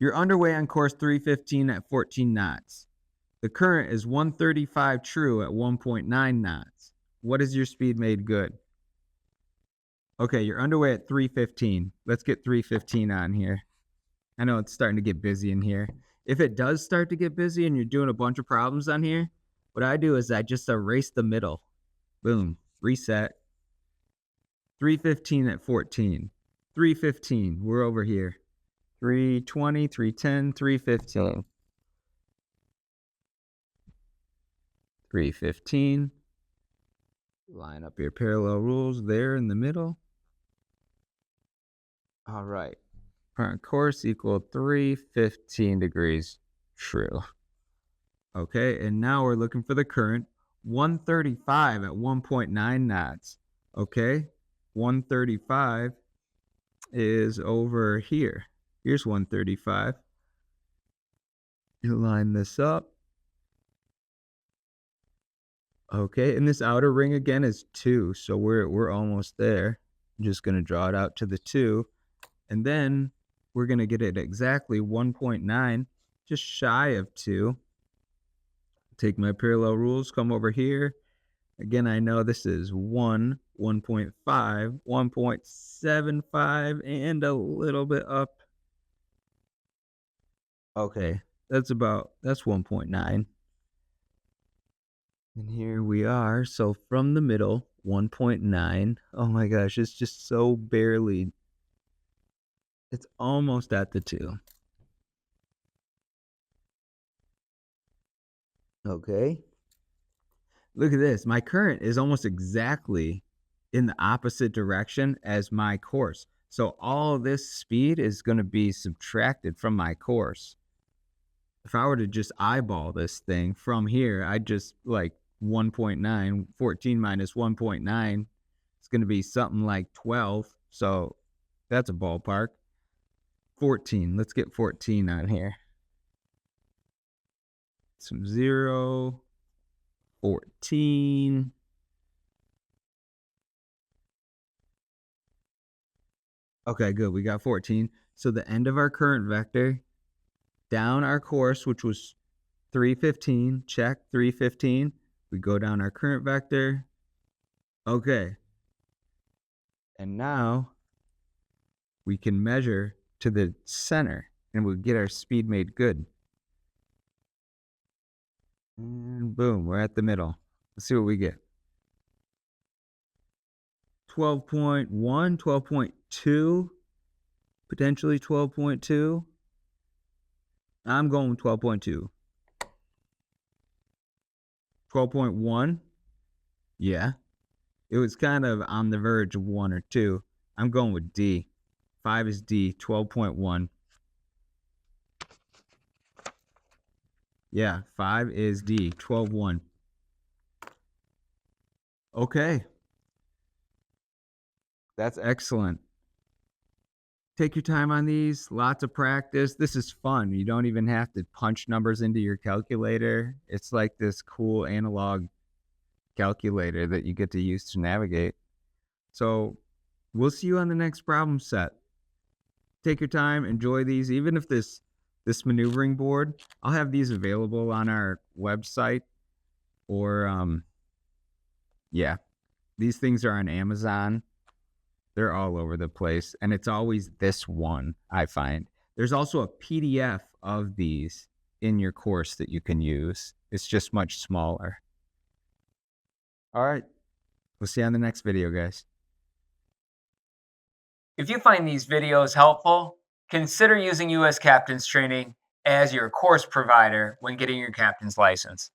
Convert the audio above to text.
You're underway on course 315 at 14 knots. The current is 135 true at 1.9 knots. What is your speed made good? Okay, you're underway at 315. Let's get 315 on here. I know it's starting to get busy in here. If it does start to get busy and you're doing a bunch of problems on here, what I do is I just erase the middle. Boom, reset. 315 at 14. 315, we're over here. 320, 310, 315. 315. Line up your parallel rules there in the middle. All right. Current course equal 315 degrees true. Okay, and now we're looking for the current 135 at 1.9 knots. Okay, 135 is over here. Here's 135. You line this up. Okay, and this outer ring again is 2, so we're almost there. I'm just going to draw it out to the 2, and then we're going to get it exactly 1.9, just shy of 2. Take my parallel rules, come over here. Again, I know this is 1, 1.5, 1.75, and a little bit up. Okay, that's 1.9. And here we are. So from the middle, 1.9. Oh my gosh, it's just so barely. It's almost at the 2. Okay. Look at this. My current is almost exactly in the opposite direction as my course. So all of this speed is going to be subtracted from my course. If I were to just eyeball this thing from here, I'd just like 1.9, 14 minus 1.9, it's going to be something like 12. So that's a ballpark. 14. Let's get 14 on here. Some 0, 14. Okay, good. We got 14. So the end of our current vector, down our course, which was 315, check 315. We go down our current vector. Okay. And now we can measure to the center and we'll get our speed made good. And boom, we're at the middle. Let's see what we get. 12.1, 12.2, potentially 12.2. I'm going with 12.2. 12.1. Yeah. It was kind of on the verge of 1 or 2. I'm going with D. 5 is D, 12.1. Yeah, 5 is D, 12.1. Okay. That's excellent. Take your time on these, lots of practice. This is fun. You don't even have to punch numbers into your calculator. It's like this cool analog calculator that you get to use to navigate. So we'll see you on the next problem set. Take your time, enjoy these. Even if this maneuvering board, I'll have these available on our website, or yeah, these things are on Amazon. They're all over the place, and it's always this one, I find. There's also a PDF of these in your course that you can use. It's just much smaller. All right. We'll see you on the next video, guys. If you find these videos helpful, consider using US Captain's Training as your course provider when getting your captain's license.